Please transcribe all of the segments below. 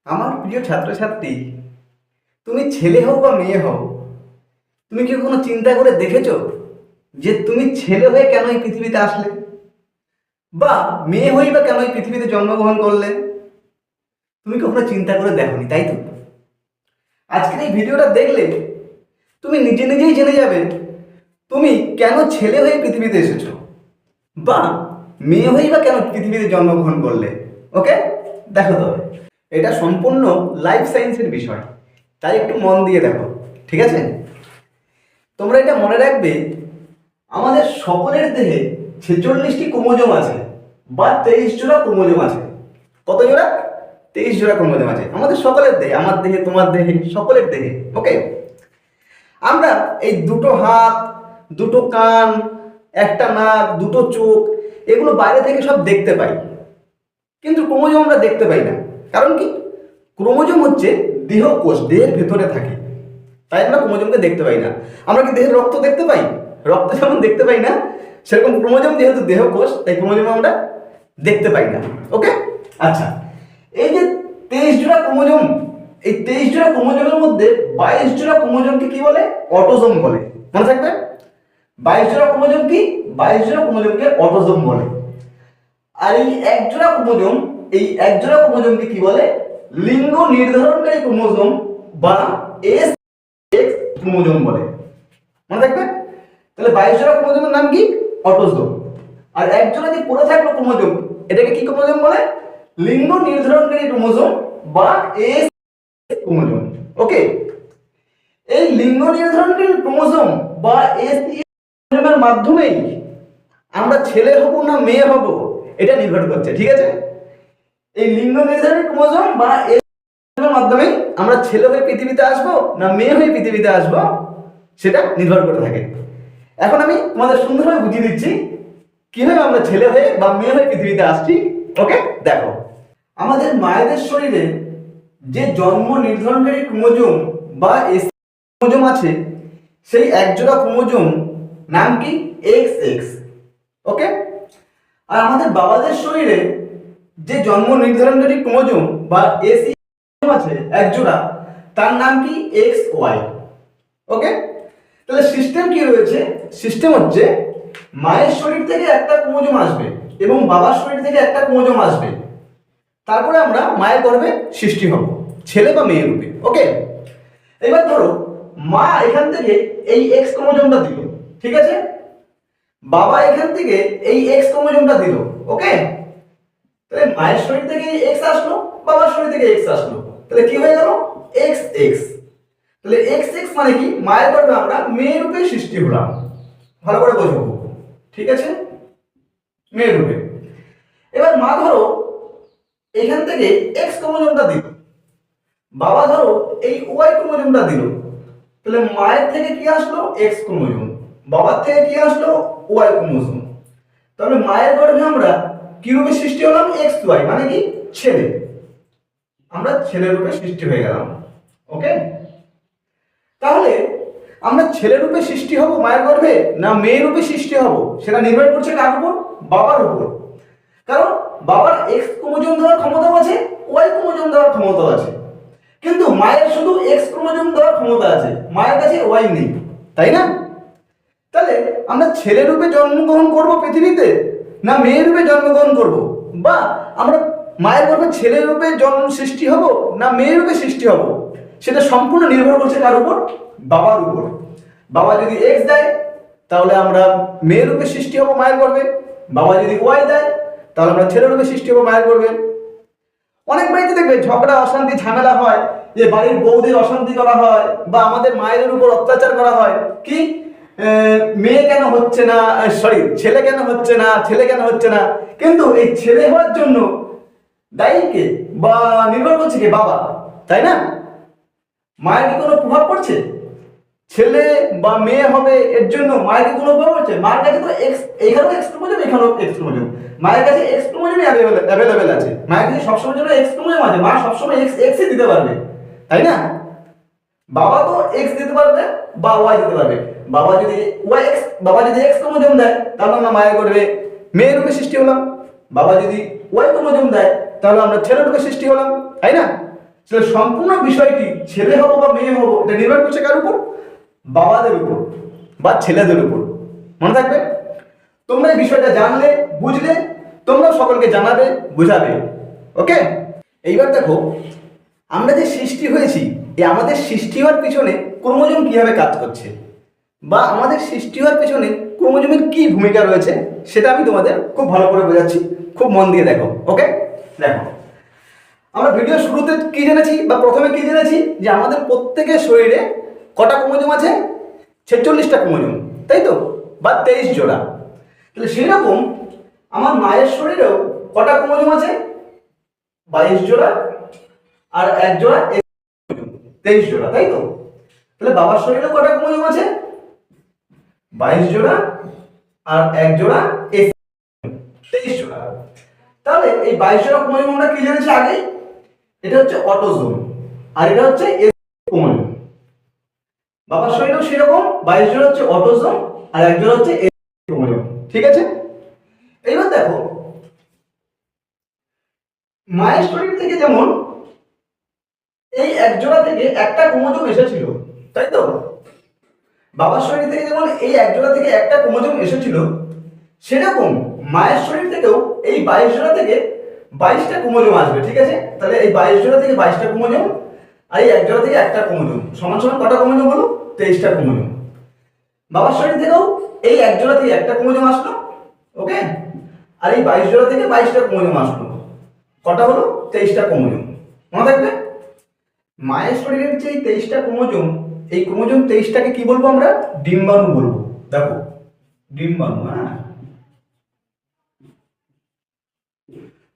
আমার প্রিয় ছাত্রছাত্রী, তুমি ছেলে হও বা মেয়ে হও, তুমি কি কোনো চিন্তা করে দেখেছো যে তুমি ছেলে হয়ে কেন এই পৃথিবীতে আসলে, বা মেয়ে হয়ে বা কেন এই পৃথিবীতে জন্মগ্রহণ করলে? তুমি কখনো চিন্তা করে দেখোনি, তাই তো? আজকের এই ভিডিওটা দেখলে তুমি নিজে নিজেই জেনে যাবে তুমি কেন ছেলে হয়ে পৃথিবীতে এসেছো, বা মেয়ে হয়েই বা কেন পৃথিবীতে জন্মগ্রহণ করলে। ওকে, দেখো তবে এটা সম্পূর্ণ লাইফ সায়েন্সের বিষয়, তাই একটু মন দিয়ে দেখো, ঠিক আছে? তোমরা এটা মনে রাখবে, আমাদের সকলের দেহে 46টি ক্রোমোজোম আছে বা 23 জোড়া ক্রোমোজোম আছে। কত জোড়া? 23 জোড়া ক্রোমোজোম আছে আমাদের সকলের দেহে, আমার দেহে, তোমার দেহে, সকলের দেহে। ওকে, আমরা এই দুটো হাত, দুটো কান, একটা নাক, দুটো চোখ, এগুলো বাইরে থেকে সব দেখতে পাই, কিন্তু ক্রোমোজোম আমরা দেখতে পাই না। কারণ কি? ক্রোমোজোম হচ্ছে দেহকোষ, দেহের ভেতরে থাকে, তাই আমরা ক্রোমোজোমকে দেখতে পাই না। আমরা কি দেহের রক্ত দেখতে পাই? রক্ত যেমন দেখতে পাই না, সেরকম ক্রোমোজোম যেহেতু দেহকোষ, তাই ক্রোমোজোম আমরা দেখতে পাই না। ওকে, আচ্ছা, এই যে 23 জোড়া ক্রোমোজোম, এই 23 জোড়া ক্রোমোজোমের মধ্যে 22 জোড়া ক্রোমোজোমকে কি বলে? অটোজোম বলে। মনে থাকবে, 22 জোড়া ক্রোমোজোম কি? 22 জোড়া ক্রোমোজোমকে অটোজোম বলে। আর এই এক জোড়া ক্রোমোজোম, এই এক জোড়া ক্রোমোজোমকে কি বলে? লিঙ্গ নির্ধারণকারী ক্রোমোজোম বা এস এক্স ক্রোমোজোম বলে। মনে থাকবে? তাহলে 22 জোড়া ক্রোমোজোমের নাম কি? অটোজোম। আর এক জোড়া যে পড়ে থাকলো ক্রোমোজোম, এটাকে কি ক্রোমোজোম বলে? লিঙ্গ নির্ধারণকারী ক্রোমোজোম বা এস ক্রোমোজোম। ওকে, এই লিঙ্গ নির্ধারণকারী ক্রোমোজোম বা এস ক্রোমোজোমের মাধ্যমেই আমরা ছেলে হব না মেয়ে হব, এটা নির্ভর করছে, ঠিক আছে? এই লিঙ্গ নির্ধারণী ক্রোমোজোম বা এর মাধ্যমে আমরা ছেলে হয়ে পৃথিবীতে আসবো না মেয়ে হয়ে পৃথিবীতে আসবো, সেটা নির্ভর করে থাকে। এখন আমি তোমাদের সুন্দরভাবে বুঝিয়ে দিচ্ছি কিভাবে আমরা ছেলে হয়ে বা মেয়ে হয়ে পৃথিবীতে আসছি। ওকে, দেখো, আমাদের মায়েদের শরীরে যে জন্ম নির্ধারণকারী ক্রোমোজোম বা এস ক্রোমোজোম আছে, সেই একজোড়া ক্রোমোজোম নাম কি? X x. ওকে, আর আমাদের বাবাদের শরীরে যে জন্ম নির্ধারণকারী ক্রোমোজোম বা এসি আছে এক জোড়া, তার নাম কি? X Y. ওকে, তাহলে সিস্টেম কি রয়েছে? সিস্টেম হচ্ছে মায়ের শরীর থেকে একটা ক্রোমোজোম আসবে এবং বাবার শরীর থেকে একটা ক্রোমোজোম আসবে, তারপরে আমরা মায়ের গর্ভে সৃষ্টি হব ছেলে বা মেয়ে রূপে। ওকে, এবার ধরো মা এখান থেকে এই এক্স ক্রোমোজোমটা দিল, ঠিক আছে? বাবা এখান থেকে এই এক্স ক্রোমোজোমটা দিল। ওকে, তাহলে মায়ের শরীর থেকে এক্স আসলো, বাবার শরীর থেকে এক্স আসলো, তাহলে কি হয়ে গেল? X x. তাহলে এক্স এক্স মানে কি? মায়ের গর্ভে আমরা মেয়ে রূপে সৃষ্টি হলাম। ভালো করে বোঝো, ঠিক আছে? মেয়ে রূপে। এবার মা ধরো এখান থেকে এক্স ক্রোমোজোমটা দিল, বাবা ধরো এই ওয়াই ক্রোমোজোমটা দিল, তাহলে মায়ের থেকে কি আসলো? এক্স ক্রোমোজোম, বাবার থেকে কি আসলো? Y chromosome. তাহলে মায়ের গর্ভে আমরা কি রূপে সৃষ্টি হলাম? এক্স ওয়াই মানে কি? ছেলে। আমরা ছেলে রূপে সৃষ্টি হয়ে গেলাম। ওকে, তাহলে আমরা ছেলে রূপে সৃষ্টি হব মায়ের গর্ভে না মেয়ে রূপে সৃষ্টি হব, সেটা নির্ভর করছে কার উপর? বাবার উপর। কারণ বাবার এক্স ক্রোমোজোম দেওয়ার ক্ষমতাও আছে, ওয়াই ক্রোমোজোম দেওয়ার ক্ষমতাও আছে, কিন্তু মায়ের শুধু এক্স ক্রোমোজোম দেওয়ার ক্ষমতা আছে, মায়ের কাছে ওয়াই নেই, তাই না? তাহলে আমরা ছেলে রূপে জন্মগ্রহণ করব পৃথিবীতে না মেয়ে রূপে জন্মগ্রহণ করব, বা আমরা মায়ের গর্ভে ছেলে রূপে জন্ম সৃষ্টি হব না মেয়ে রূপে সৃষ্টি হব, সেটা সম্পূর্ণ নির্ভর করছে কার উপর? বাবার উপর। বাবা যদি এক্স দেয় তাহলে আমরা মেয়ে রূপে সৃষ্টি হব মায়ের গর্ভে, বাবা যদি ওয়াই দেয় তাহলে আমরা ছেলে রূপে সৃষ্টি হব মায়ের গর্ভে। অনেক বাড়িতে দেখবে ঝগড়া, অশান্তি, ঝামেলা হয়, যে বাড়ির বউদের অশান্তি করা হয় বা আমাদের মায়েদের উপর অত্যাচার করা হয়। কি? মেয়ে কেন হচ্ছে না, সরি, ছেলে কেন হচ্ছে না, ছেলে কেন হচ্ছে না। কিন্তু এই ছেলে হওয়ার জন্য দায়ী কে বা নির্ভর করছে কে? বাবা, তাই না? মায়ের কি কোনো প্রভাব পড়ছে? ছেলে বা মেয়ে হবে এর জন্য মায়ের কি কোনো প্রভাব পড়ছে? মায়ের কাছে তো এক্স, এখানেও এক্স ক্রোমোজোম, এখানেও এক্স ক্রোমোজোম, মায়ের কাছে এক্স ক্রোমোজোমই অ্যাভেলেবেল আছে, মায়ের কাছে সবসময় জন্য এক্স ক্রোমোজোম আছে, মা সবসময় এক্স এক্সই দিতে পারবে, তাই না? বাবা তো এক্স দিতে পারবে বা ওয়াই দিতে পারবে। বাবা যদি ওয়াই এক্স, বাবা যদি এক্স ক্রোমোজোম দেয় তাহলে আমরা মায়ের গর্ভে মেয়ে রূপে সৃষ্টি হলাম, বাবা যদি ওয়াই ক্রোমোজোম দেয় তাহলে আমরা ছেলে রূপে সৃষ্টি হলাম, তাই না? তাহলে সম্পূর্ণ বিষয়টি ছেলে হবো বা মেয়ে হবো এটা নির্ভর করছে কার উপর? বাবাদের উপর বা ছেলেদের উপর। মনে থাকবে, তোমরা এই বিষয়টা জানলে, বুঝলে, তোমরা সকলকে জানাবে, বুঝাবে। ওকে, এইবার দেখো, আমরা যে সৃষ্টি হয়েছি, এই আমাদের সৃষ্টি হওয়ার পিছনে ক্রোমোজোম কিভাবে কাজ করছে, বা আমাদের সৃষ্টি হওয়ার পিছনে ক্রোমোজোমের কি ভূমিকা রয়েছে, সেটা আমি তোমাদের খুব ভালো করে বোঝাচ্ছি, খুব মন দিয়ে দেখো। ওকে, দেখো, আমরা ভিডিও শুরুতে কি জেনেছি, বা প্রথমে কি জেনেছি, যে আমাদের প্রত্যেকের শরীরে কটা ক্রোমোজোম আছে? 46টা ক্রোমোজোম, তাই তো, বা 23 জোড়া। তাহলে সেরকম আমার মায়ের শরীরেও কটা ক্রোমোজোম আছে? 22 জোড়া, আর এক জোড়া 23 জোড়া, তাই তো। তাহলে বাবার শরীরেও কটা ক্রোমোজোম আছে? 22 জোড়া, আর এক জোড়া 23 জোড়া। তাহলে এই 22 জোড়া ক্রোমোজোম আমরা কি জেনেছি আগে? এটা হচ্ছে অটোজোম, আর এটা হচ্ছে ক্রোমোজোম। বাবার শরীরেও সেরকম 22 জোড়া হচ্ছে অটোজোম, আর এক জোড়া হচ্ছে ক্রোমোজোম। ঠিক আছে, এইবার দেখো, মায়ের শরীর থেকে যেমন এই এক জোড়া থেকে একটা ক্রোমোজোম এসেছিল, তাই তো, বাবার শরীর থেকে যেমন এই এক জোড়া থেকে একটা ক্রোমোজোম এসেছিল, সেরকম মায়ের শরীর থেকেও এই 22 জোড়া থেকে 22টা ক্রোমোজোম আসবে। ঠিক আছে, তাহলে এই 22 জোড়া থেকে 22টা ক্রোমোজোম, আর এই এক জোড়া থেকে একটা ক্রোমোজোম, সমান সমান কটা ক্রোমোজোম হলো? 23টা ক্রোমোজোম। বাবার শরীর থেকেও এই এক জোড়া থেকে একটা ক্রোমোজোম আসলো, ওকে, আর এই 22 জোড়া থেকে 22টা ক্রোমোজোম আসলো, কটা হলো? 23টা ক্রোমোজোম। মনে থাকবে, মায়ের শরীরের যে 23টা ক্রোমোজোম, এই ক্রোমোজোম 23টাকে কি বলবো আমরা? ডিম্বাণু বলবো। দেখো, ডিম্বাণু। হ্যাঁ,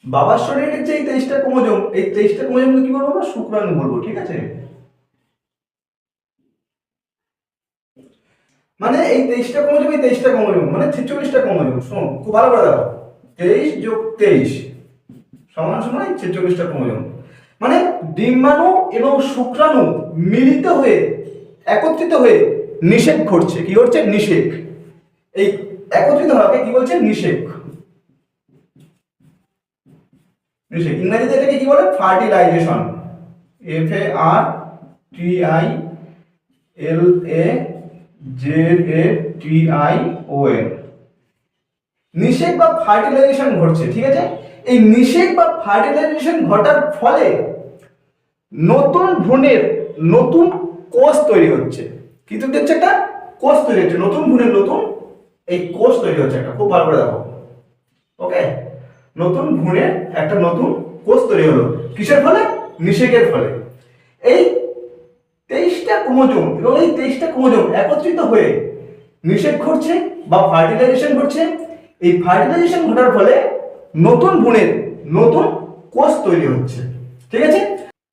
বাবার শরীরের যে 23টা ক্রোমোজোম, এই 23টা ক্রোমোজোমকে কি বলবো আমরা? শুক্রাণু বলবো। ঠিক আছে, মানে এই 23টা ক্রোমোজোম, এই 23টা ক্রোমোজোম মানে 46টা ক্রোমোজোম। শোনো খুব ভালো করে দেখো, 23 যোগ 23 সমান সমান 46টা ক্রোমোজোম। মানে ডিম্বাণু এবং শুক্রাণু মিলিত হয়ে, একত্রিত হয়ে নিষেক ঘটছে। কি ঘটছে? নিষেক। এই একত্রিত হওয়াকে কি বলছে? নিষেক। নিষেক ইংরেজিতে এটাকে কি বলে? ফার্টিলাইজেশন। FARTILAZATION। নিষেক বা ফার্টিলাইজেশন ঘটছে। ঠিক আছে, এই নিষেক বা ফার্টিলাইজেশন ঘটার ফলে নতুন ভ্রূণের নতুন কোষ তৈরি হচ্ছে। কি তৈরি হচ্ছে? একটা কোষ তৈরি হচ্ছে, নতুন ভ্রূণের নতুন এই কোষ তৈরি হচ্ছে একটা। খুব ভালো করে দেখো, ওকে, নতুন ভ্রূণের একটা নতুন কোষ তৈরি হলো, কিসের ফলে? নিষেকের ফলে। এই 23টা ক্রোমোজোম এবং এই 23টা ক্রোমোজোম একত্রিত হয়ে নিষেক ঘটছে বা ফার্টিলাইজেশন ঘটছে। এই ফার্টিলাইজেশন ঘটার ফলে নতুন ভ্রূণের নতুন কোষ তৈরি হচ্ছে। ঠিক আছে,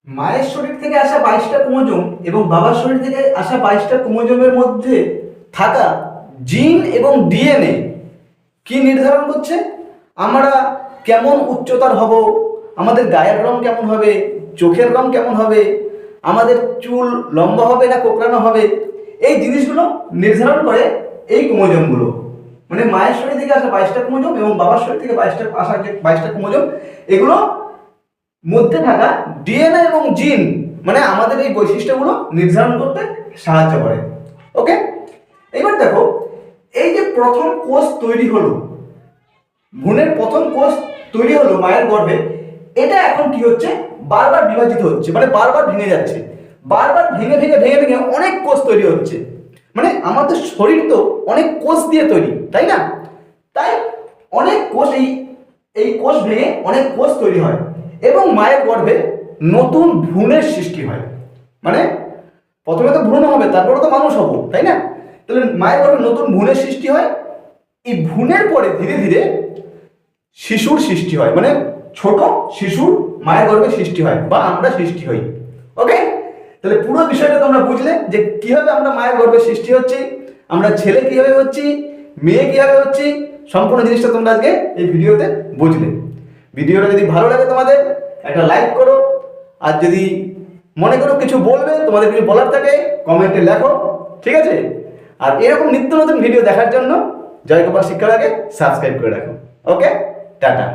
মায়ের শরীর থেকে আসা 22টা ক্রোমোজোম এবং বাবার শরীর থেকে আসা 22টা ক্রোমোজোমের মধ্যে থাকা জিন এবং ডিএনএ কি নির্ধারণ করছে? আমরা কেমন উচ্চতার হব, আমাদের গায়ের রং কেমন হবে, চোখের রং কেমন হবে, আমাদের চুল লম্বা হবে না কোঁকড়ানো হবে, এই জিনিসগুলো নির্ধারণ করে এই ক্রোমোজোমগুলো। মানে মায়ের শরীর থেকে আসা 22টা ক্রোমোজোম এবং বাবার শরীর থেকে আসা যে 22টা ক্রোমোজোম, এগুলো মধ্যে থাকা ডিএনএ এবং জিন মানে আমাদের এই বৈশিষ্ট্যগুলো নির্ধারণ করতে সাহায্য করে। ওকে, এবার দেখো, এই যে প্রথম কোষ তৈরি হলো, ভ্রূণের প্রথম কোষ তৈরি হলো মায়ের গর্ভে, এটা এখন কি হচ্ছে? বারবার বিভাজিত হচ্ছে, মানে বারবার ভেঙে যাচ্ছে, বারবার ভেঙে ভেঙে ভেঙে ভেঙে অনেক কোষ তৈরি হচ্ছে। মানে আমাদের শরীর তো অনেক কোষ দিয়ে তৈরি, তাই না? তাই অনেক কোষ, এই কোষ ভেঙে অনেক কোষ তৈরি হয় এবং মায়ের গর্ভে নতুন ভ্রূণের সৃষ্টি হয়। মানে প্রথমে তো ভ্রূণ হবে, তারপরে তো মানুষ হবো, তাই না? তাহলে মায়ের গর্ভে নতুন ভ্রূণের সৃষ্টি হয়। এই ভ্রূণের পরে ধীরে ধীরে শিশুর সৃষ্টি হয়, মানে ছোট শিশুর মায়ের গর্ভে সৃষ্টি হয় বা আমরা সৃষ্টি হই। ওকে, তাহলে পুরো বিষয়টা তোমরা বুঝলে যে কিভাবে আমরা মায়ের গর্ভে সৃষ্টি হচ্ছি, আমরা ছেলে কিভাবে হচ্ছি, মেয়ে কিভাবে হচ্ছি, সম্পূর্ণ জিনিসটা তোমরা আজকে এই ভিডিওতে বুঝলে। ভিডিওটা যদি ভালো লাগে তোমাদের একটা লাইক করো, আর যদি মনে করো কিছু বলবে, তোমাদের কিছু বলার থাকে, কমেন্টে লেখো। ঠিক আছে, আর এরকম নিত্য নতুন ভিডিও দেখার জন্য জয়গোপাল শিক্ষালয়কে সাবস্ক্রাইব করে রাখো। ওকে, টাটা।